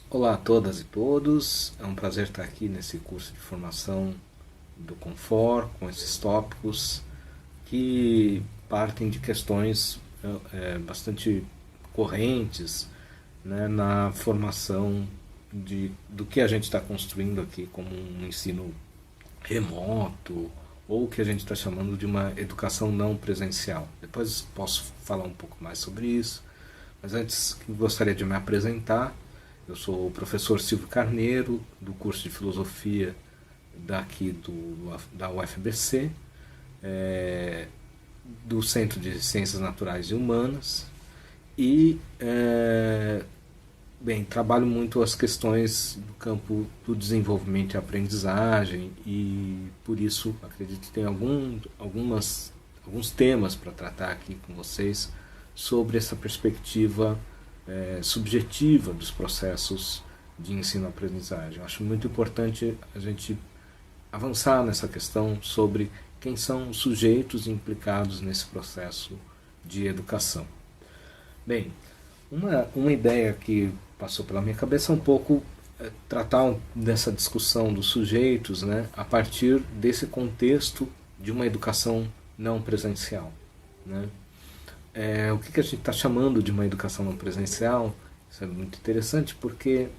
Olá a todas e todos, é um prazer estar aqui nesse curso de formação do Confor, com esses tópicos que partem de questões bastante correntes, né, na formação do que a gente está construindo aqui como um ensino remoto ou o que a gente está chamando de uma educação não presencial. Depois posso falar um pouco mais sobre isso, mas antes gostaria de me apresentar. Eu sou o professor Silvio Carneiro, do curso de Filosofia da UFBC, do Centro de Ciências Naturais e Humanas, e trabalho muito as questões do campo do desenvolvimento e aprendizagem, e por isso acredito que tem alguns temas para tratar aqui com vocês sobre essa perspectiva subjetiva dos processos de ensino-aprendizagem. Eu acho muito importante a gente avançar nessa questão sobre quem são os sujeitos implicados nesse processo de educação. Bem, uma ideia que passou pela minha cabeça é um pouco tratar dessa discussão dos sujeitos, né, a partir desse contexto de uma educação não presencial, né? O que a gente está chamando de uma educação não presencial? Isso é muito interessante porque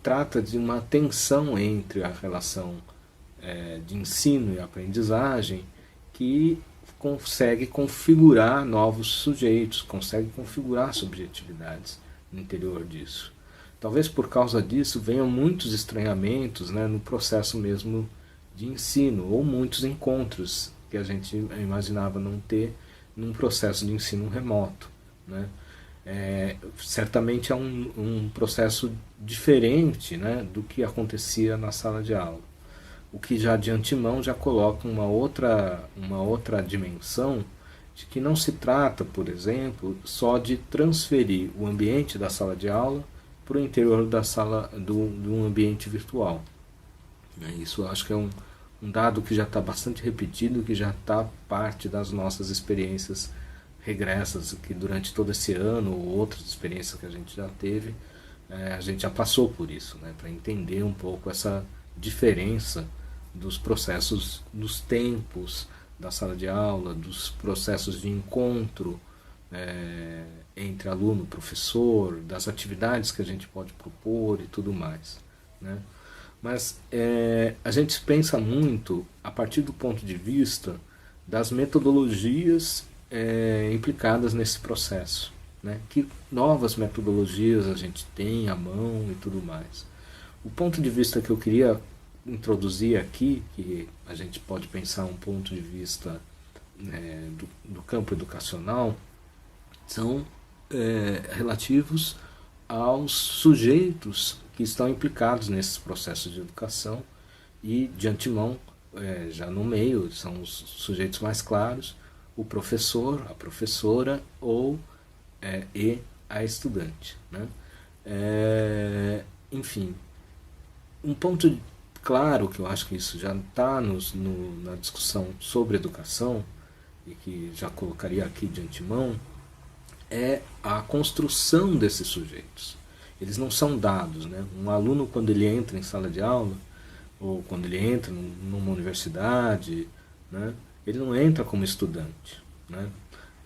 trata de uma tensão entre a relação de ensino e aprendizagem que consegue configurar novos sujeitos, consegue configurar subjetividades no interior disso. Talvez por causa disso venham muitos estranhamentos, né, no processo mesmo de ensino, ou muitos encontros que a gente imaginava não ter num processo de ensino remoto, né? Certamente é um processo diferente, né, do que acontecia na sala de aula, o que já de antemão já coloca uma outra dimensão de que não se trata, por exemplo, só de transferir o ambiente da sala de aula para o interior da sala de um ambiente virtual. Isso eu acho que é um dado que já está bastante repetido, que já está parte das nossas experiências regressas, que durante todo esse ano, ou outras experiências que a gente já teve, a gente já passou por isso, né, para entender um pouco essa diferença dos processos, dos tempos da sala de aula, dos processos de encontro entre aluno e professor, das atividades que a gente pode propor e tudo mais, né? Mas a gente pensa muito a partir do ponto de vista das metodologias implicadas nesse processo, né? Que novas metodologias a gente tem à mão e tudo mais. O ponto de vista que eu queria introduzir aqui, que a gente pode pensar um ponto de vista do campo educacional, são relativos aos sujeitos que estão implicados nesses processos de educação e, de antemão, já no meio, são os sujeitos mais claros, o professor, a professora e a estudante, né? Enfim, um ponto claro que eu acho que isso já está na discussão sobre educação e que já colocaria aqui de antemão é a construção desses sujeitos. Eles não são dados, né? Um aluno, quando ele entra em sala de aula, ou quando ele entra numa universidade, né, ele não entra como estudante, né?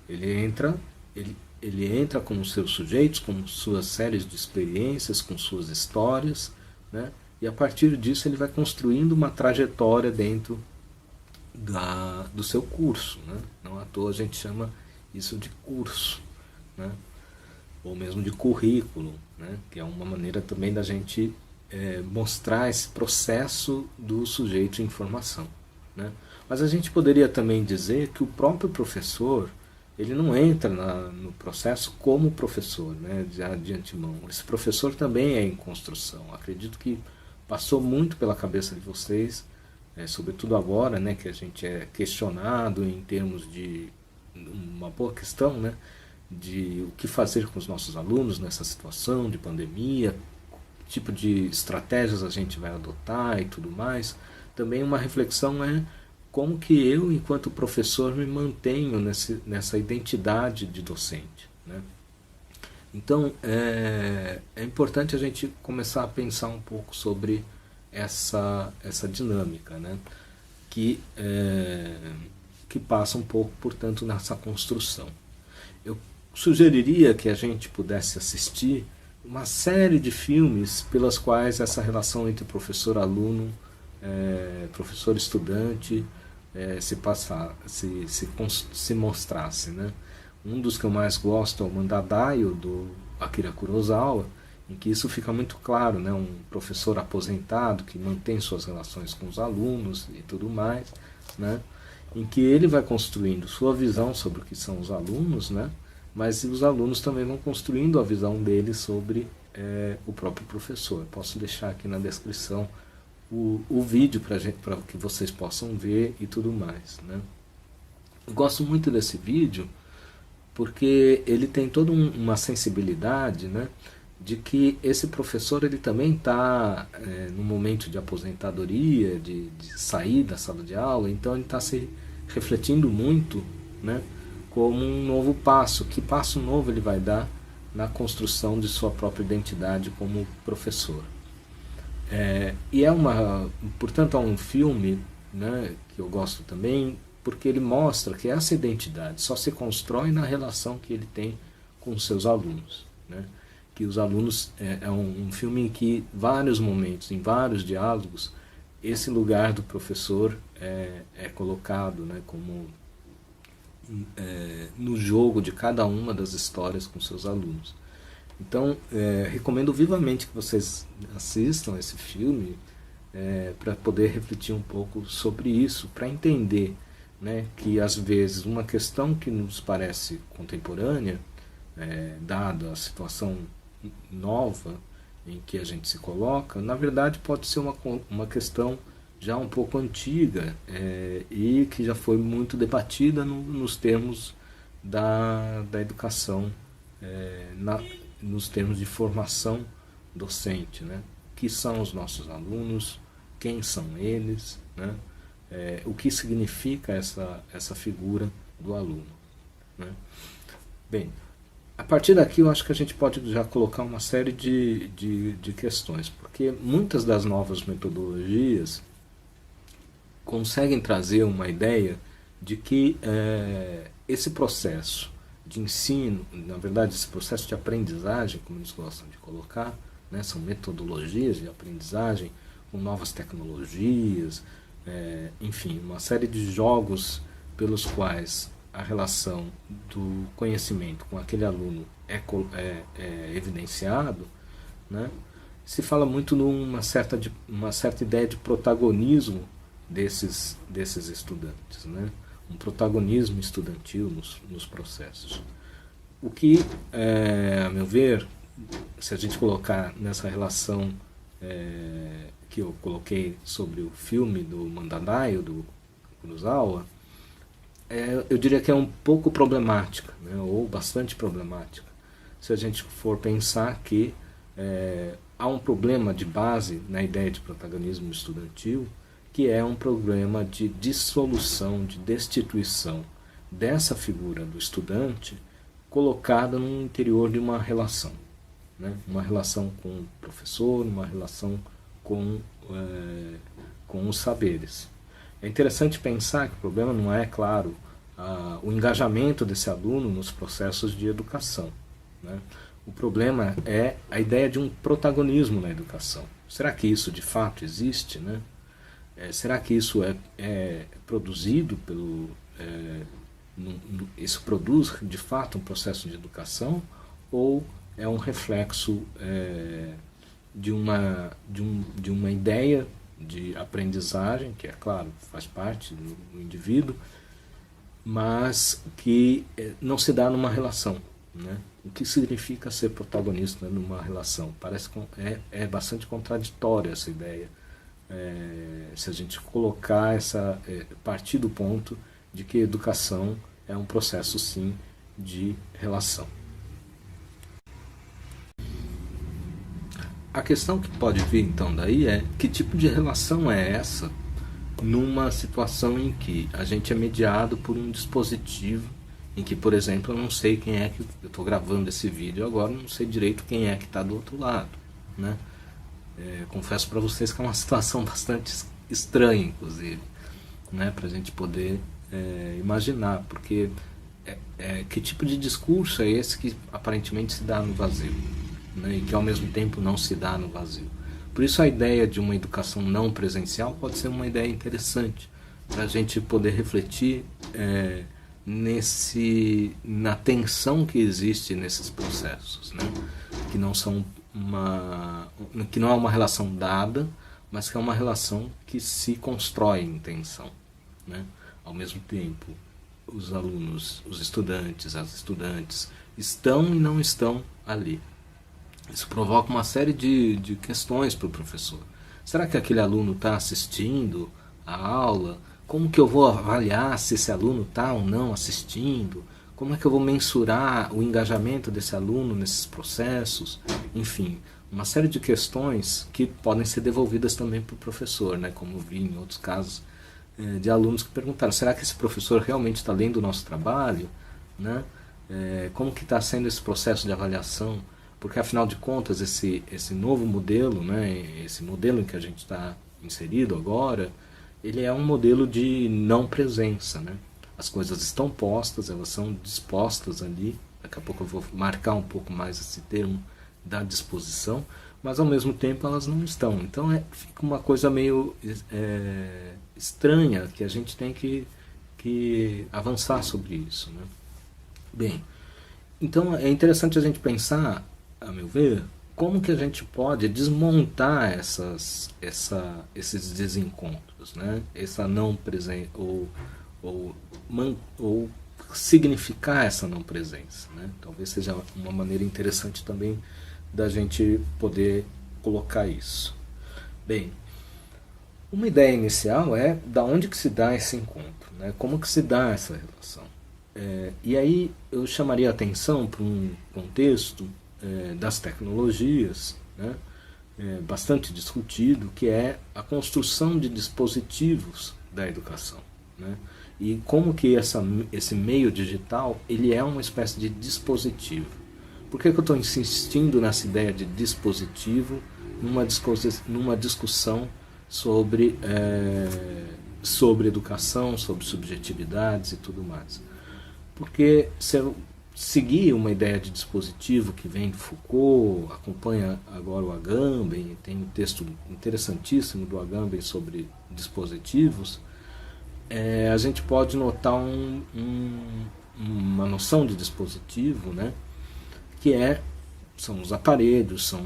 Ele entra com os seus sujeitos, com suas séries de experiências, com suas histórias, né? E a partir disso ele vai construindo uma trajetória dentro do seu curso, né? Não à toa a gente chama isso de curso, né? Ou mesmo de currículo, né? Que é uma maneira também da gente mostrar esse processo do sujeito em formação, né? Mas a gente poderia também dizer que o próprio professor ele não entra no processo como professor, né, de antemão. Esse professor também é em construção. Acredito que passou muito pela cabeça de vocês, sobretudo agora, né, que a gente é questionado em termos de uma boa questão, né, de o que fazer com os nossos alunos nessa situação de pandemia, que tipo de estratégias a gente vai adotar e tudo mais. Também uma reflexão é como que eu, enquanto professor, me mantenho nessa identidade de docente, né? Então, é importante a gente começar a pensar um pouco sobre essa dinâmica, né? Que passa um pouco, portanto, nessa construção. Eu sugeriria que a gente pudesse assistir uma série de filmes pelas quais essa relação entre professor-aluno, professor-estudante, se mostrasse, né? Um dos que eu mais gosto é o Mandadaio, do Akira Kurosawa, em que isso fica muito claro, né? Um professor aposentado que mantém suas relações com os alunos e tudo mais, né? Em que ele vai construindo sua visão sobre o que são os alunos, né? Mas os alunos também vão construindo a visão deles sobre o próprio professor. Posso deixar aqui na descrição o vídeo para que vocês possam ver e tudo mais, né? Eu gosto muito desse vídeo porque ele tem toda uma sensibilidade, né, de que esse professor ele também está no momento de aposentadoria, de sair da sala de aula, então ele está se refletindo muito, né, como um novo passo. Que passo novo ele vai dar na construção de sua própria identidade como professor. Portanto, é um filme, né, que eu gosto também, porque ele mostra que essa identidade só se constrói na relação que ele tem com os seus alunos, né? Que os alunos é um filme em que vários momentos, em vários diálogos, esse lugar do professor é colocado, né, como no jogo de cada uma das histórias com seus alunos. Então, recomendo vivamente que vocês assistam esse filme para poder refletir um pouco sobre isso, para entender, né, que às vezes uma questão que nos parece contemporânea, dada a situação nova em que a gente se coloca, na verdade pode ser uma questão já um pouco antiga e que já foi muito debatida nos termos da educação, nos termos de formação docente, né? Que são os nossos alunos, quem são eles, né? O que significa essa figura do aluno, né? Bem, a partir daqui eu acho que a gente pode já colocar uma série de questões, porque muitas das novas metodologias conseguem trazer uma ideia de que esse processo de ensino, na verdade esse processo de aprendizagem, como eles gostam de colocar, né, são metodologias de aprendizagem com novas tecnologias, enfim, uma série de jogos pelos quais a relação do conhecimento com aquele aluno é evidenciado, né? Se fala muito numa certa ideia de protagonismo desses estudantes, né? Um protagonismo estudantil nos processos. O que, a meu ver, se a gente colocar nessa relação que eu coloquei sobre o filme do Mandadaio, do Kurosawa, eu diria que é um pouco problemática, né, ou bastante problemática, se a gente for pensar que há um problema de base na ideia de protagonismo estudantil, que é um problema de dissolução, de destituição dessa figura do estudante colocada no interior de uma relação, né? Uma relação com o professor, uma relação com os saberes. É interessante pensar que o problema não é, claro, o engajamento desse aluno nos processos de educação, né? O problema é a ideia de um protagonismo na educação. Será que isso de fato existe, né? Será que isso é produzido isso produz de fato um processo de educação, ou é um reflexo de uma ideia de aprendizagem, que é claro, faz parte do indivíduo, mas que não se dá numa relação, né? O que significa ser protagonista numa relação? Parece que é bastante contraditória essa ideia, se a gente colocar partir do ponto de que educação é um processo sim de relação. A questão que pode vir então daí é que tipo de relação é essa numa situação em que a gente é mediado por um dispositivo em que, por exemplo, eu não sei quem é que... Eu estou gravando esse vídeo agora, não sei direito quem é que está do outro lado, né? Confesso para vocês que é uma situação bastante estranha, inclusive, né? Para a gente poder imaginar, porque que tipo de discurso é esse que aparentemente se dá no vazio, né? E que ao mesmo tempo não se dá no vazio. Por isso a ideia de uma educação não presencial pode ser uma ideia interessante para a gente poder refletir na tensão que existe nesses processos, né? Que não é uma relação dada, mas que é uma relação que se constrói em tensão, né? Ao mesmo tempo, os alunos, os estudantes, as estudantes estão e não estão ali. Isso provoca uma série de questões para o professor. Será que aquele aluno está assistindo a aula? Como que eu vou avaliar se esse aluno está ou não assistindo? Como é que eu vou mensurar o engajamento desse aluno nesses processos? Enfim, uma série de questões que podem ser devolvidas também para o professor, né? Como eu vi em outros casos de alunos que perguntaram, será que esse professor realmente está lendo o nosso trabalho? Né? Como que está sendo esse processo de avaliação? Porque afinal de contas esse novo modelo, né? Esse modelo em que a gente está inserido agora, ele é um modelo de não presença, né? As coisas estão postas, elas são dispostas ali, daqui a pouco eu vou marcar um pouco mais esse termo da disposição, mas ao mesmo tempo elas não estão. Então fica uma coisa meio estranha que a gente tem que avançar sobre isso, né? Bem, então é interessante a gente pensar, a meu ver, como que a gente pode desmontar esses desencontros, né? Essa não presença, ou significar essa não presença, né? Talvez seja uma maneira interessante também da gente poder colocar isso. Bem, uma ideia inicial é da onde que se dá esse encontro, né? Como que se dá essa relação. E aí eu chamaria a atenção para um contexto das tecnologias, né? Bastante discutido, que é a construção de dispositivos da educação, né? E como que esse meio digital ele é uma espécie de dispositivo. Por que eu estou insistindo nessa ideia de dispositivo numa discussão sobre educação, sobre subjetividades e tudo mais? Porque se eu seguir uma ideia de dispositivo que vem de Foucault, acompanha agora o Agamben, tem um texto interessantíssimo do Agamben sobre dispositivos, a gente pode notar uma noção de dispositivo, né? Que são os aparelhos, são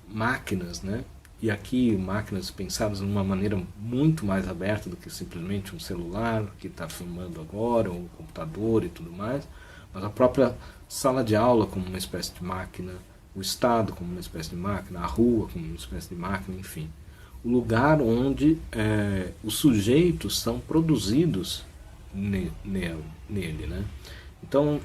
máquinas, né? E aqui máquinas pensadas de uma maneira muito mais aberta do que simplesmente um celular que está filmando agora, um computador e tudo mais, mas a própria sala de aula como uma espécie de máquina, o Estado como uma espécie de máquina, a rua como uma espécie de máquina, enfim. O lugar onde os sujeitos são produzidos nele, né? Então,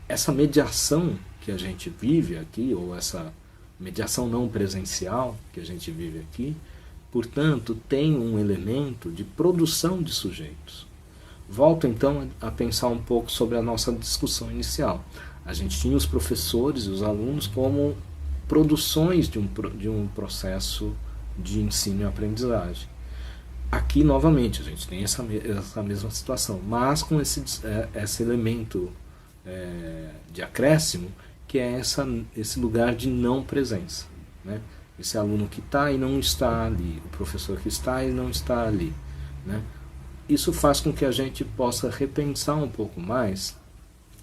essa mediação que a gente vive aqui, ou essa mediação não presencial que a gente vive aqui, portanto, tem um elemento de produção de sujeitos. Volto então a pensar um pouco sobre a nossa discussão inicial. A gente tinha os professores e os alunos como produções de um processo de ensino e aprendizagem. Aqui, novamente, a gente tem essa mesma situação, mas com esse elemento de acréscimo, que é esse lugar de não presença, né? Esse aluno que está e não está ali, o professor que está e não está ali, né? Isso faz com que a gente possa repensar um pouco mais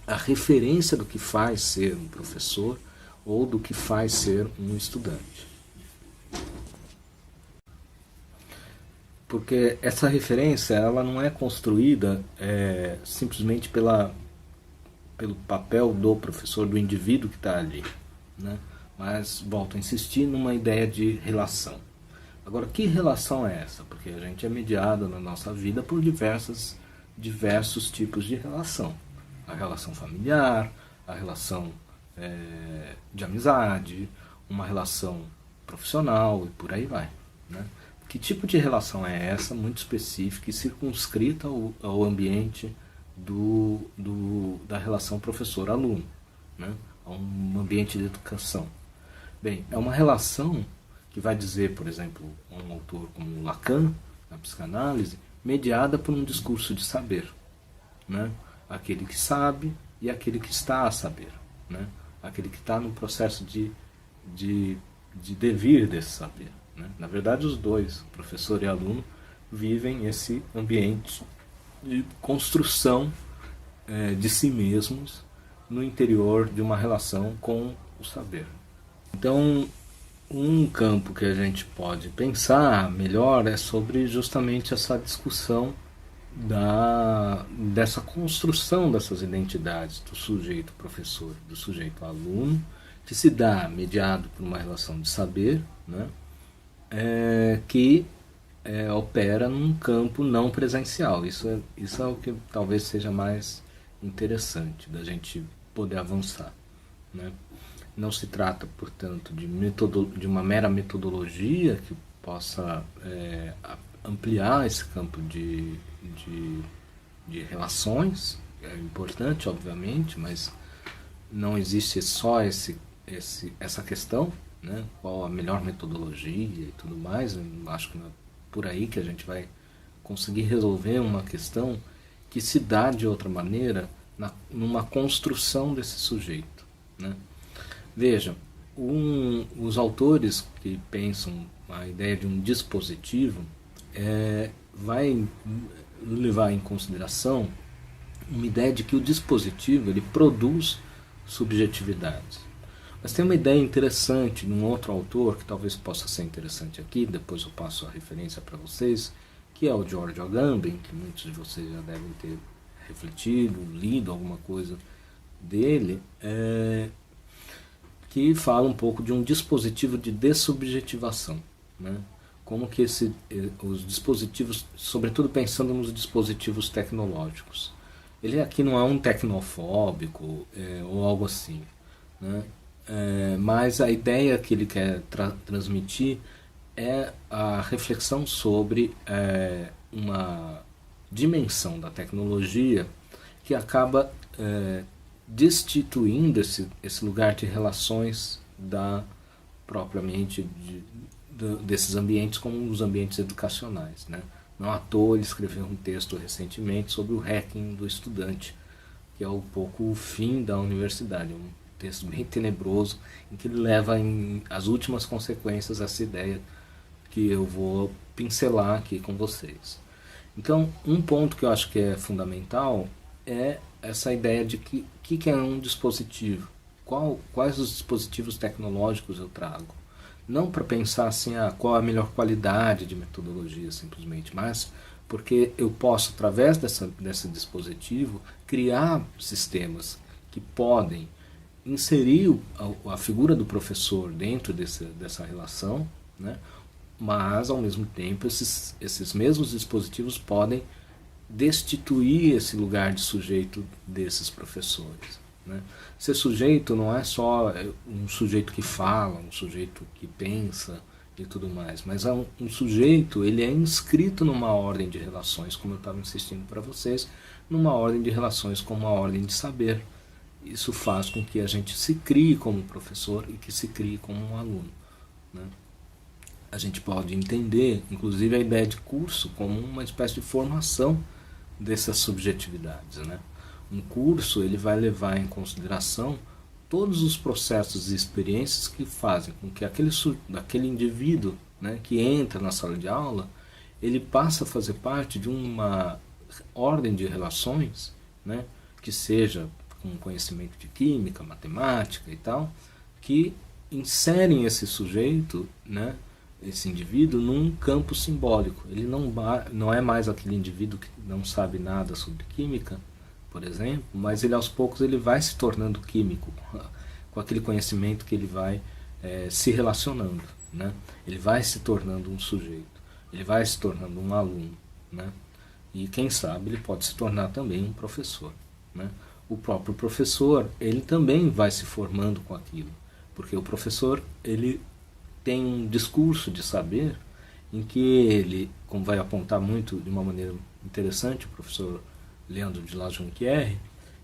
a referência do que faz ser um professor ou do que faz ser um estudante. Porque essa referência ela não é construída simplesmente pelo papel do professor, do indivíduo que está ali, né? Mas volto a insistir numa ideia de relação. Agora, que relação é essa? Porque a gente é mediado na nossa vida por diversos tipos de relação. A relação familiar, a relação de amizade, uma relação profissional e por aí vai, né? Que tipo de relação é essa, muito específica e circunscrita ao ambiente da relação professor-aluno, né? A um ambiente de educação. Bem, é uma relação que vai dizer, por exemplo, um autor como Lacan, na psicanálise, mediada por um discurso de saber, né? Aquele que sabe e aquele que está a saber, né? Aquele que está no processo de devir desse saber, né? Na verdade, os dois, professor e aluno, vivem esse ambiente de construção de si mesmos no interior de uma relação com o saber. Então, um campo que a gente pode pensar melhor é sobre justamente essa discussão dessa construção dessas identidades do sujeito professor, do sujeito aluno, que se dá mediado por uma relação de saber, né, que opera num campo não presencial. Isso é o que talvez seja mais interessante da gente poder avançar, né? Não se trata, portanto, de uma mera metodologia que possa ampliar esse campo de relações. É importante, obviamente, mas não existe só essa questão, né? Qual a melhor metodologia e tudo mais. Eu acho que não é por aí que a gente vai conseguir resolver uma questão que se dá de outra maneira numa construção desse sujeito, né? Veja, os autores que pensam a ideia de um dispositivo vai levar em consideração uma ideia de que o dispositivo ele produz subjetividades. Mas tem uma ideia interessante num outro autor, que talvez possa ser interessante aqui, depois eu passo a referência para vocês, que é o George Agamben, que muitos de vocês já devem ter refletido, lido alguma coisa dele, que fala um pouco de um dispositivo de dessubjetivação, né? Como que os dispositivos, sobretudo pensando nos dispositivos tecnológicos, ele aqui não é um tecnofóbico ou algo assim, né? Mas a ideia que ele quer transmitir é a reflexão sobre uma dimensão da tecnologia que acaba destituindo esse lugar de relações propriamente desses ambientes como os ambientes educacionais, né? Não à toa ele escreveu um texto recentemente sobre o hacking do estudante, que é um pouco o fim da universidade, um texto bem tenebroso em que ele leva as últimas consequências essa ideia que eu vou pincelar aqui com vocês. Então, um ponto que eu acho que é fundamental é essa ideia de que é um dispositivo, quais os dispositivos tecnológicos eu trago. Não para pensar assim, qual a melhor qualidade de metodologia simplesmente, mas porque eu posso, através desse dispositivo, criar sistemas que podem inserir a figura do professor dentro dessa relação, né? Mas, ao mesmo tempo, esses mesmos dispositivos podem destituir esse lugar de sujeito desses professores, né? Ser sujeito não é só um sujeito que fala, um sujeito que pensa e tudo mais, mas um sujeito, ele é inscrito numa ordem de relações, como eu estava insistindo para vocês, numa ordem de relações como uma ordem de saber. Isso faz com que a gente se crie como professor e que se crie como um aluno, né? A gente pode entender, inclusive, a ideia de curso como uma espécie de formação dessas subjetividades, né? Um curso ele vai levar em consideração todos os processos e experiências que fazem com que aquele indivíduo, né, que entra na sala de aula, ele passa a fazer parte de uma ordem de relações, né, que seja com conhecimento de química, matemática e tal, que inserem esse sujeito, né, esse indivíduo num campo simbólico. Ele não é mais aquele indivíduo que não sabe nada sobre química, por exemplo, mas ele aos poucos ele vai se tornando químico com aquele conhecimento que ele vai se relacionando, né? Ele vai se tornando um sujeito, ele vai se tornando um aluno, né? E quem sabe ele pode se tornar também um professor, né? O próprio professor ele também vai se formando com aquilo, porque o professor ele tem um discurso de saber em que ele, como vai apontar muito de uma maneira interessante o professor Leandro de La Jonquière,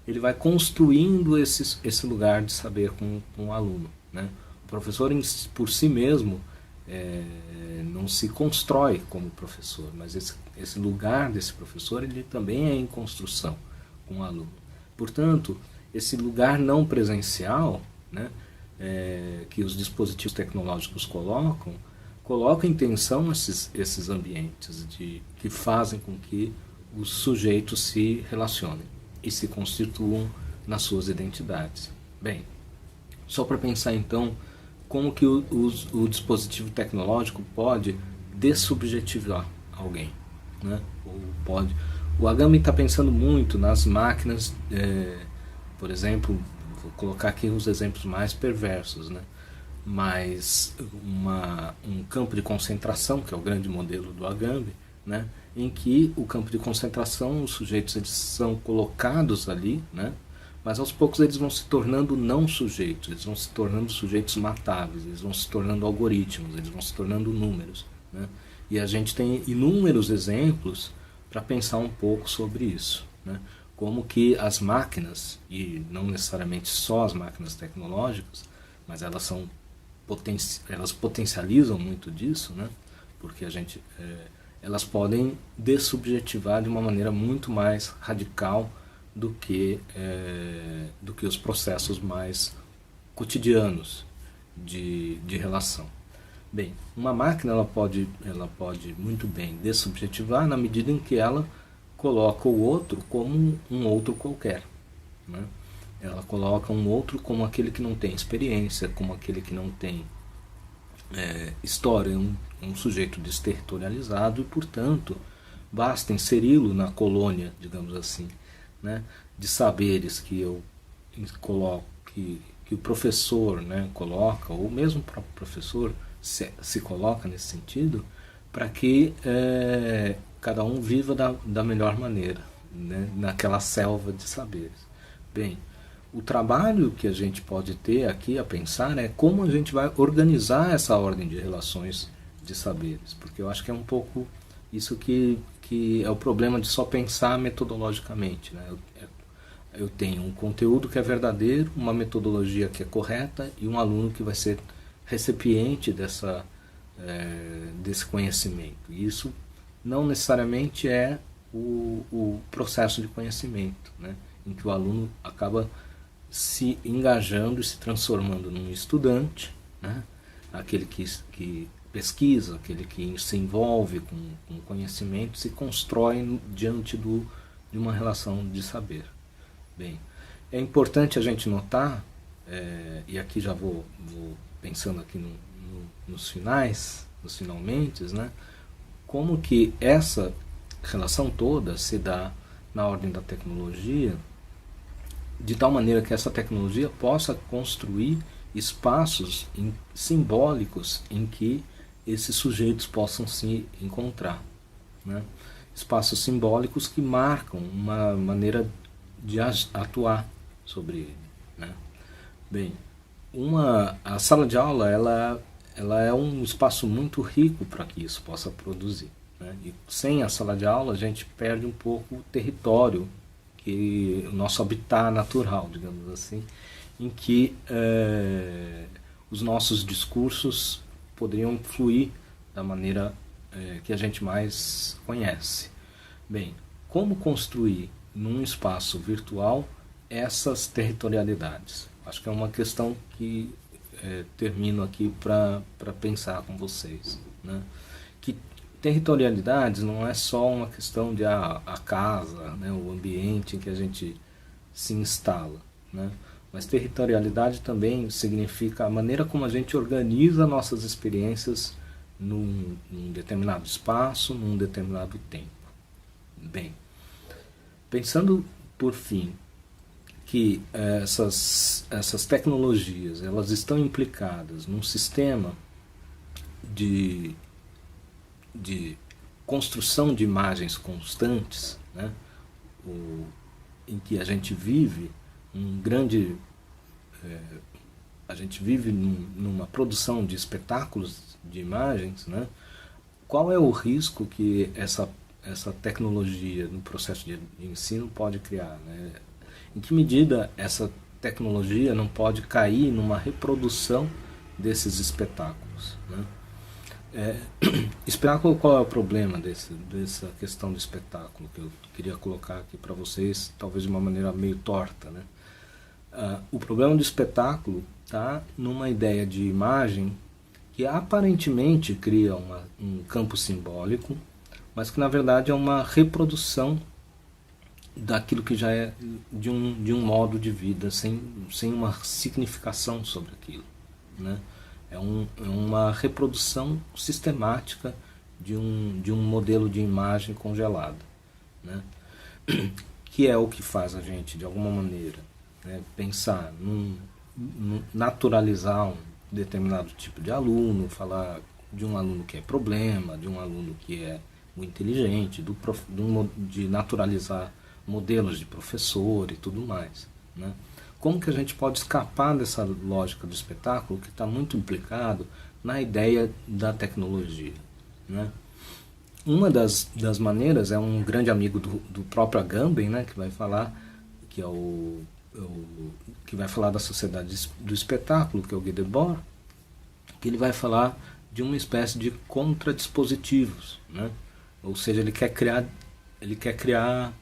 ele vai construindo esse lugar de saber com o aluno, né? O professor por si mesmo não se constrói como professor, mas esse lugar desse professor ele também é em construção com o aluno. Portanto, esse lugar não presencial, né, que os dispositivos tecnológicos colocam em tensão esses ambientes que fazem com que os sujeitos se relacionem e se constituam nas suas identidades. Bem, só para pensar então como que o dispositivo tecnológico pode dessubjetivar alguém, né? O Agamben está pensando muito nas máquinas, por exemplo, vou colocar aqui os exemplos mais perversos, né? Mas um campo de concentração, que é o grande modelo do Agamben, né? Em que o campo de concentração, os sujeitos eles são colocados ali, né? Mas aos poucos eles vão se tornando não sujeitos, eles vão se tornando sujeitos matáveis, eles vão se tornando algoritmos, eles vão se tornando números, né? E a gente tem inúmeros exemplos para pensar um pouco sobre isso, né? Como que as máquinas, e não necessariamente só as máquinas tecnológicas, mas elas potencializam muito disso, né? Porque elas podem dessubjetivar de uma maneira muito mais radical do que os processos mais cotidianos de relação. Bem, uma máquina ela pode muito bem dessubjetivar na medida em que ela coloca o outro como um outro qualquer, né? Ela coloca um outro como aquele que não tem experiência, como aquele que não tem história, um sujeito desterritorializado e, portanto, basta inseri-lo na colônia, digamos assim, né, de saberes que eu coloco, que o professor, né, coloca, ou mesmo o próprio professor se coloca nesse sentido, para que cada um viva da melhor maneira, né, naquela selva de saberes. Bem, o trabalho que a gente pode ter aqui a pensar é como a gente vai organizar essa ordem de relações de saberes, porque eu acho que é um pouco isso que é o problema de só pensar metodologicamente, né? Eu tenho um conteúdo que é verdadeiro, uma metodologia que é correta e um aluno que vai ser recipiente desse conhecimento. E isso não necessariamente é o processo de conhecimento, né? Em que o aluno acaba se engajando e se transformando num estudante, né? Aquele que pesquisa, aquele que se envolve com o conhecimento, se constrói diante de uma relação de saber. Bem, é importante a gente notar, e aqui já vou pensando aqui nos finalmente, né? Como que essa relação toda se dá na ordem da tecnologia, de tal maneira que essa tecnologia possa construir espaços simbólicos em que esses sujeitos possam se encontrar, né? Espaços simbólicos que marcam uma maneira de atuar sobre ele, né? Bem, a sala de aula ela é um espaço muito rico para que isso possa produzir, né? E sem a sala de aula a gente perde um pouco o território, que o nosso habitat natural, digamos assim, em que os nossos discursos poderiam fluir da maneira que a gente mais conhece. Bem, como construir num espaço virtual essas territorialidades? Acho que é uma questão que termino aqui para pensar com vocês, né? Que territorialidades não é só uma questão de a casa, né, o ambiente em que a gente se instala, né? Mas territorialidade também significa a maneira como a gente organiza nossas experiências num determinado espaço, num determinado tempo. Bem, pensando por fim que essas tecnologias elas estão implicadas num sistema de construção de imagens constantes, né? Em que a gente vive a gente vive numa produção de espetáculos de imagens, né? Qual é o risco que essa tecnologia no processo de ensino pode criar, né? Em que medida essa tecnologia não pode cair numa reprodução desses espetáculos, né? Espetáculo, qual é o problema dessa questão do espetáculo que eu queria colocar aqui para vocês, talvez de uma maneira meio torta, né? O problema do espetáculo está numa ideia de imagem que aparentemente cria um campo simbólico, mas que na verdade é uma reprodução daquilo que já é de um modo de vida, sem uma significação sobre aquilo, né? É uma reprodução sistemática de um modelo de imagem congelada, né? Que é o que faz a gente, de alguma maneira, né, pensar naturalizar um determinado tipo de aluno, falar de um aluno que é problema, de um aluno que é o inteligente, de naturalizar modelos de professor e tudo mais, né? Como que a gente pode escapar dessa lógica do espetáculo que está muito implicado na ideia da tecnologia, né? Uma das maneiras é um grande amigo do próprio Agamben, né, que vai falar, que é que vai falar da sociedade do espetáculo, que é o Guy Debord, que ele vai falar de uma espécie de contradispositivos, né? Ou seja, ele quer criar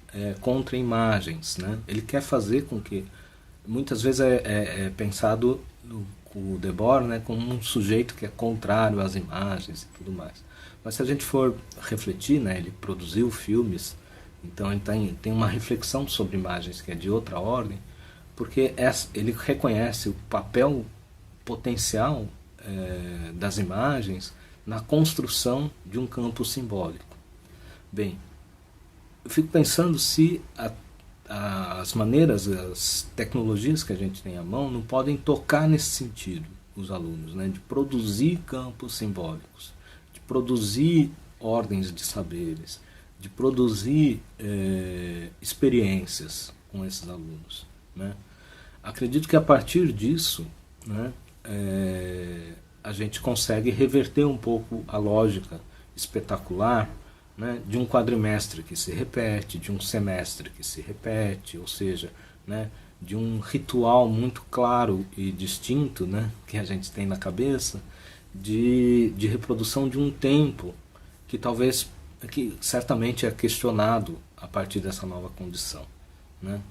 contra-imagens, né? Ele quer fazer com que, muitas vezes é pensado o Debord, né, como um sujeito que é contrário às imagens e tudo mais. Mas se a gente for refletir, né, ele produziu filmes, então ele tem uma reflexão sobre imagens que é de outra ordem, porque ele reconhece o papel potencial das imagens na construção de um campo simbólico. Bem, eu fico pensando se as maneiras, as tecnologias que a gente tem à mão não podem tocar nesse sentido os alunos, né, de produzir campos simbólicos, de produzir ordens de saberes, de produzir experiências com esses alunos, né? Acredito que a partir disso, né, a gente consegue reverter um pouco a lógica espetacular, né, de um quadrimestre que se repete, de um semestre que se repete, ou seja, né, de um ritual muito claro e distinto, né, que a gente tem na cabeça, de reprodução de um tempo que certamente é questionado a partir dessa nova condição, né?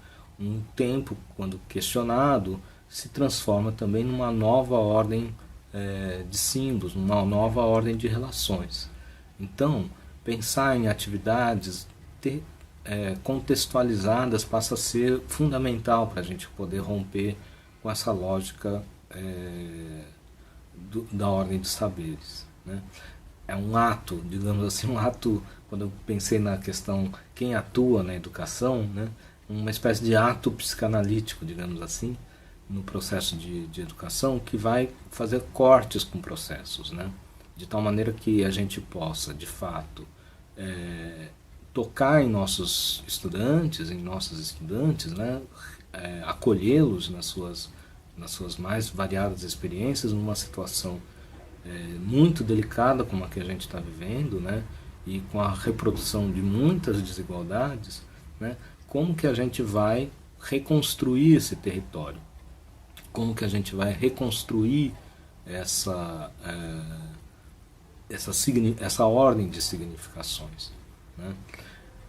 Um tempo, quando questionado, se transforma também numa nova ordem de símbolos, numa nova ordem de relações. Então, pensar em atividades contextualizadas passa a ser fundamental para a gente poder romper com essa lógica da ordem de saberes, né? É um ato, digamos assim, quando eu pensei na questão quem atua na educação, né? Uma espécie de ato psicanalítico, digamos assim, no processo de educação, que vai fazer cortes com processos, né? De tal maneira que a gente possa, de fato, tocar em nossos estudantes, né? Acolhê-los nas suas mais variadas experiências, numa situação muito delicada como a que a gente está vivendo, né? E com a reprodução de muitas desigualdades, né? Como que a gente vai reconstruir esse território? Como que a gente vai reconstruir essa ordem de significações, né?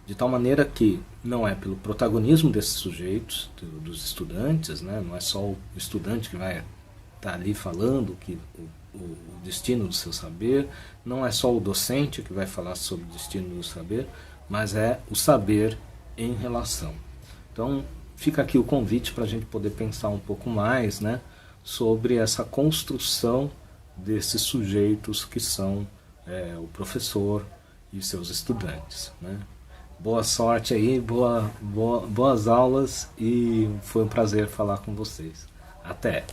De tal maneira que não é pelo protagonismo desses sujeitos, dos estudantes, né? Não é só o estudante que vai estar ali falando o destino do seu saber, não é só o docente que vai falar sobre o destino do saber, mas é o saber em relação. Então, fica aqui o convite para a gente poder pensar um pouco mais, né, sobre essa construção desses sujeitos que são o professor e seus estudantes, né? Boa sorte aí, boas aulas, e foi um prazer falar com vocês. Até!